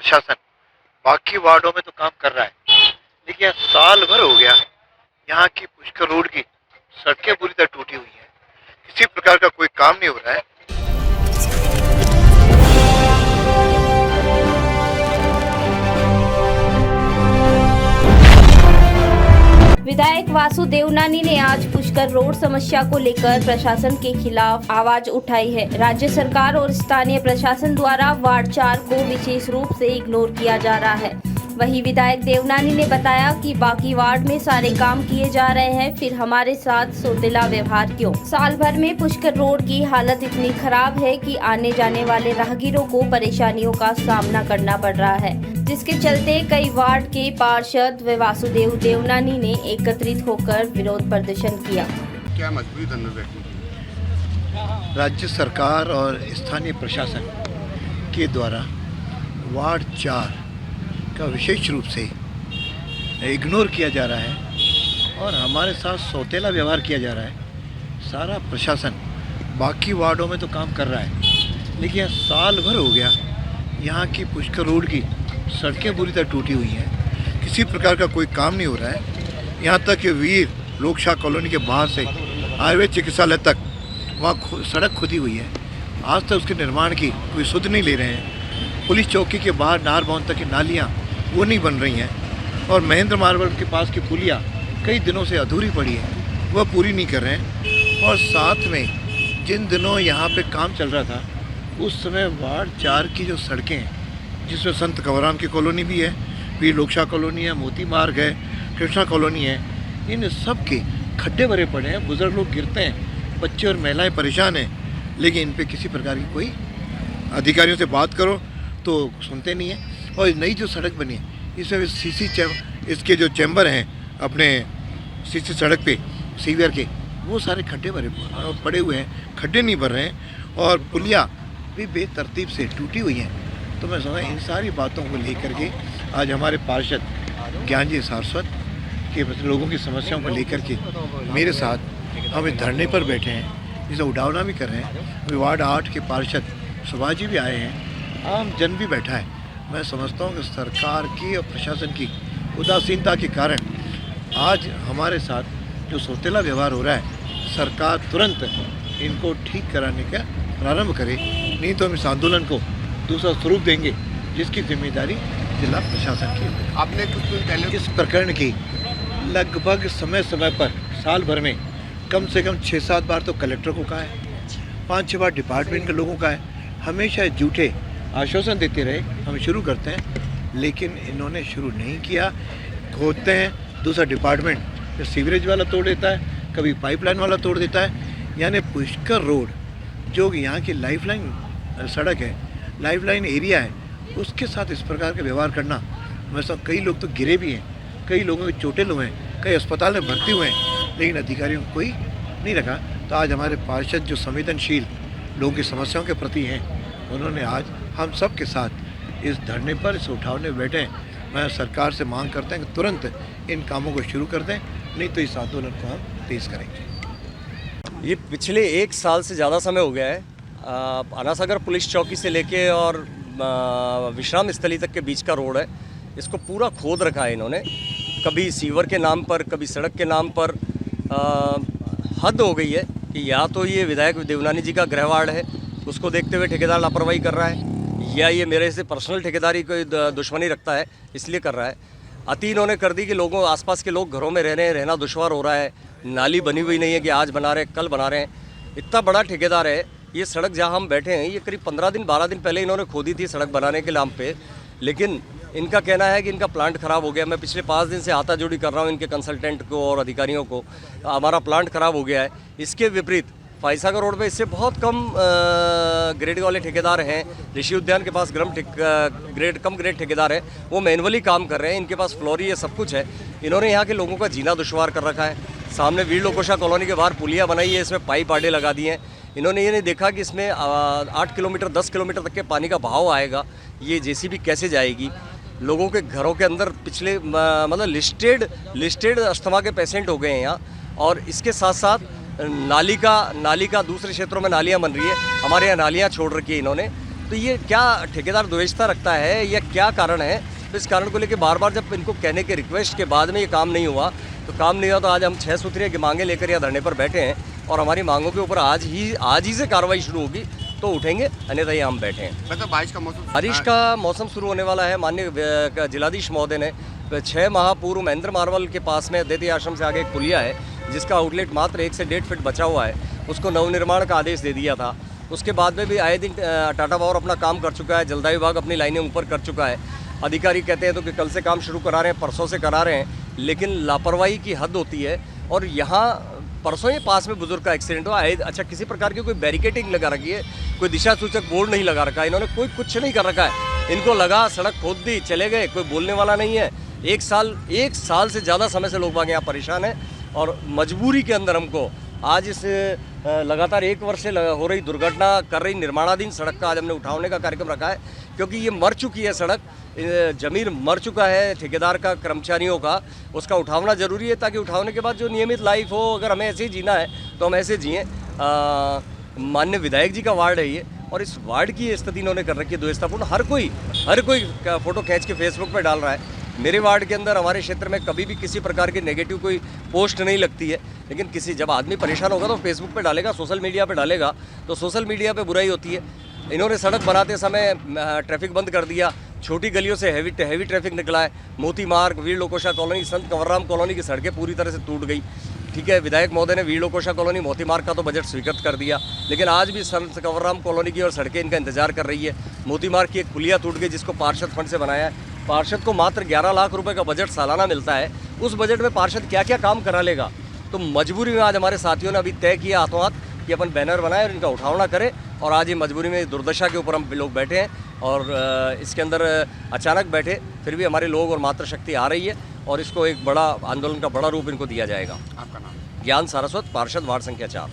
प्रशासन बाकी वार्डों में तो काम कर रहा है, लेकिन यहाँ साल भर हो गया, यहाँ की पुष्कर रोड की सड़कें पूरी तरह टूटी हुई हैं, किसी प्रकार का कोई काम नहीं हो रहा है। विधायक वासु देवनानी ने आज पुष्कर रोड समस्या को लेकर प्रशासन के खिलाफ आवाज उठाई है। राज्य सरकार और स्थानीय प्रशासन द्वारा वार्ड 4 को विशेष रूप से इग्नोर किया जा रहा है। वहीं विधायक देवनानी ने बताया कि बाकी वार्ड में सारे काम किए जा रहे हैं, फिर हमारे साथ सौतेला व्यवहार क्यों? साल भर में पुष्कर रोड की हालत इतनी खराब है कि आने जाने वाले राहगीरों को परेशानियों का सामना करना पड़ रहा है, जिसके चलते कई वार्ड के पार्षद व वासुदेव देवनानी ने एकत्रित होकर विरोध प्रदर्शन किया। क्या मजबूरी धरने बैठी? राज्य सरकार और स्थानीय प्रशासन के द्वारा वार्ड 4 का विशेष रूप से इग्नोर किया जा रहा है और हमारे साथ सौतेला व्यवहार किया जा रहा है। सारा प्रशासन बाकी वार्डों में तो काम कर रहा है, लेकिन साल भर हो गया, यहाँ की पुष्कर रोड की सड़कें पूरी तरह टूटी हुई हैं, किसी प्रकार का कोई काम नहीं हो रहा है। यहाँ तक कि वीर लोकशाह कॉलोनी के बाहर से आयुर्वेद चिकित्सालय तक वहाँ सड़क खुदी हुई है, आज तक उसके निर्माण की कोई सुध नहीं ले रहे हैं। पुलिस चौकी के बाहर नार बाउंड तक की नालियाँ वो नहीं बन रही हैं और महेंद्र मार्बल के पास की पुलिया कई दिनों से अधूरी पड़ी है, वह पूरी नहीं कर रहे हैं। और साथ में जिन दिनों यहाँ पे काम चल रहा था, उस समय वार्ड 4 की जो सड़कें हैं, जिसमें संत कंवरराम की कॉलोनी भी है, वीर लोकशाह कॉलोनी है, मोती मार्ग है, कृष्णा कॉलोनी है, इन सब के खड्डे भरे पड़े हैं, बुजुर्ग लोग गिरते हैं, बच्चे और महिलाएँ परेशान हैं, लेकिन इन पर किसी प्रकार की कोई अधिकारियों से बात करो तो सुनते नहीं है। और नई जो सड़क बनी है, इसमें इसके जो चैम्बर हैं अपने सीसी सड़क पे सीवियर के, वो सारे खड्डे भरे पड़े हुए हैं, खड्डे नहीं भर रहे हैं और पुलिया भी बेतरतीब से टूटी हुई हैं। तो मैं समझा इन सारी बातों को लेकर के आज हमारे पार्षद ज्ञानजी सारस्वत के लोगों की समस्याओं को लेकर के मेरे साथ हम इस धरने पर बैठे हैं, जिसे उड़ावना भी कर रहे हैं। वार्ड 8 के पार्षद सुभाष जी भी आए हैं, आम जन भी बैठा है। मैं समझता हूँ कि सरकार की और प्रशासन की उदासीनता के कारण आज हमारे साथ जो सौतेला व्यवहार हो रहा है, सरकार तुरंत इनको ठीक कराने का प्रारंभ करे, नहीं तो हम इस आंदोलन को दूसरा स्वरूप देंगे, जिसकी जिम्मेदारी जिला प्रशासन की है। आपने कुछ दिन पहले इस प्रकरण की लगभग समय समय पर साल भर में कम से कम 6-7 बार तो कलेक्टर को कहा है, 5-6 बार डिपार्टमेंट के लोगों का है, हमेशा झूठे आश्वासन देते रहे हम शुरू करते हैं, लेकिन इन्होंने शुरू नहीं किया। खोदते हैं, दूसरा डिपार्टमेंट सीवरेज वाला तोड़ देता है, कभी पाइपलाइन वाला तोड़ देता है। यानी पुष्कर रोड जो यहाँ की लाइफलाइन सड़क है, लाइफलाइन एरिया है, उसके साथ इस प्रकार का व्यवहार करना, मैं सब कई लोग तो गिरे भी हैं, कई लोगों के चोटेल हुए हैं, कई अस्पताल में भर्ती हुए हैं, लेकिन अधिकारियों को कोई नहीं रखा। तो आज हमारे पार्षद जो संवेदनशील लोगों की समस्याओं के प्रति हैं, उन्होंने आज हम सब के साथ इस धरने पर, इस उठाव में बैठे हैं। मैं सरकार से मांग करते हैं कि तुरंत इन कामों को शुरू कर दें, नहीं तो इस आंदोलन को हम तेज करेंगे। ये पिछले 1 साल से ज़्यादा समय हो गया है। अनासागर पुलिस चौकी से लेके और विश्राम स्थली तक के बीच का रोड है, इसको पूरा खोद रखा है इन्होंने, कभी सीवर के नाम पर, कभी सड़क के नाम पर। हद हो गई है कि या तो ये विधायक देवनानी जी का गृह वार्ड है, उसको देखते हुए ठेकेदार लापरवाही कर रहा है, या ये मेरे से पर्सनल ठेकेदारी कोई दुश्मनी रखता है इसलिए कर रहा है। अति इन्होंने कर दी कि लोगों आसपास के लोग घरों में रह रहे हैं, रहना दुश्वार हो रहा है, नाली बनी हुई नहीं है कि आज बना रहे हैं कल बना रहे हैं। इतना बड़ा ठेकेदार है। ये सड़क जहाँ हम बैठे हैं, ये करीब 15 दिन 12 दिन पहले इन्होंने खोदी थी सड़क बनाने के नाम पे, लेकिन इनका कहना है कि इनका प्लांट ख़राब हो गया। मैं पिछले 5 दिन से हाथा जोड़ी कर रहा हूँ इनके कंसल्टेंट को और अधिकारियों को, हमारा प्लांट ख़राब हो गया है। इसके विपरीत फाइसागर रोड पे इससे बहुत कम ग्रेड वाले ठेकेदार हैं। ऋषि उद्यान के पास कम ग्रेड ठेकेदार हैं, वो मैनुअली काम कर रहे हैं, इनके पास फ्लोरी है, सब कुछ है। इन्होंने यहाँ के लोगों का जीना दुश्वार कर रखा है। सामने वीर लोकोशा कॉलोनी के बाहर पुलिया बनाई है, इसमें पाइप आड़े लगा दिए हैं। इन्होंने ये नहीं देखा कि इसमें 8 किलोमीटर 10 किलोमीटर तक के पानी का बहाव आएगा, ये जेसीबी कैसे जाएगी। लोगों के घरों के अंदर पिछले मतलब लिस्टेड अस्थमा के पेशेंट हो गए हैं यहाँ। और इसके साथ साथ नाली का दूसरे क्षेत्रों में नालियाँ बन रही है, हमारे यहाँ नालियाँ छोड़ रखी है इन्होंने। तो ये क्या ठेकेदार द्वेषता रखता है या क्या कारण है? तो इस कारण को लेकर बार बार जब इनको कहने के रिक्वेस्ट के बाद में ये काम नहीं हुआ तो आज हम 6 सूत्रीय की मांगें लेकर या धरने पर बैठे हैं और हमारी मांगों के ऊपर आज ही से कार्रवाई शुरू होगी तो उठेंगे, अन्यथा ये हम बैठे हैं। मतलब बारिश का मौसम बारिश का मौसम शुरू होने वाला है। माननीय जिलाधीश महोदय ने 6 माह पूर्व महेंद्र मार्वल के पास में अद्वैती आश्रम से आगे एक पुलिया है जिसका आउटलेट मात्र 1 से 1.5 फीट बचा हुआ है, उसको नवनिर्माण का आदेश दे दिया था। उसके बाद में भी आए दिन टाटा पावर अपना काम कर चुका है, जलदाय विभाग अपनी लाइनें ऊपर कर चुका है। अधिकारी कहते हैं तो कि कल से काम शुरू करा रहे हैं, परसों से करा रहे हैं, लेकिन लापरवाही की हद होती है। और यहाँ परसों ही पास में बुजुर्ग का एक्सीडेंट हुआ है। अच्छा, किसी प्रकार की कोई बैरिकेडिंग लगा रखी है, कोई दिशा सूचक बोर्ड नहीं लगा रखा है, इन्होंने कोई कुछ नहीं कर रखा है। इनको लगा सड़क खोद दी, चले गए, कोई बोलने वाला नहीं है। एक साल से ज़्यादा समय से लोग बाग यहाँ परेशान हैं और मजबूरी के अंदर हमको आज इस लगातार 1 वर्ष से हो रही दुर्घटना कर रही निर्माणाधीन सड़क का आज हमने उठाने का कार्यक्रम रखा है, क्योंकि ये मर चुकी है सड़क, ज़मीन मर चुका है ठेकेदार का, कर्मचारियों का, उसका उठाना ज़रूरी है ताकि उठाने के बाद जो नियमित लाइफ हो, अगर हमें ऐसे ही जीना है तो हम ऐसे जिएँ। माननीय विधायक जी का वार्ड है ये और इस वार्ड की स्थिति इन्होंने कर रखी है द्वेषतापूर्ण। हर कोई फ़ोटो खींच के फेसबुक पर डाल रहा है। मेरे वार्ड के अंदर हमारे क्षेत्र में कभी भी किसी प्रकार की नेगेटिव कोई पोस्ट नहीं लगती है, लेकिन जब आदमी परेशान होगा तो फेसबुक पे डालेगा, सोशल मीडिया पे डालेगा, तो सोशल मीडिया पे बुराई होती है। इन्होंने सड़क बनाते समय ट्रैफिक बंद कर दिया, छोटी गलियों से हैवी ट्रैफिक निकला है। मोती मार्ग, वीर लोकोशा कॉलोनी, संत कंवरराम कॉलोनी की सड़कें पूरी तरह से टूट गई। ठीक है, विधायक महोदय ने वीर लोकोशा कॉलोनी, मोती मार्ग का तो बजट स्वीकृत कर दिया, लेकिन आज भी संत कंवरराम कॉलोनी की और सड़कें इनका इंतजार कर रही है। मोती मार्ग की एक पुलिया टूट गई जिसको पार्षद फंड से बनाया है। पार्षद को मात्र 11 लाख रुपए का बजट सालाना मिलता है, उस बजट में पार्षद क्या क्या काम करा लेगा? तो मजबूरी में आज हमारे साथियों ने अभी तय किया हाथों हाथ कि अपन बैनर बनाए और इनका उठावना करें, और आज ये मजबूरी में दुर्दशा के ऊपर हम लोग बैठे हैं और इसके अंदर अचानक बैठे, फिर भी हमारे लोग और मातृशक्ति आ रही है और इसको एक बड़ा आंदोलन का बड़ा रूप इनको दिया जाएगा। आपका नाम? ज्ञान सारस्वत, पार्षद वार्ड संख्या 4।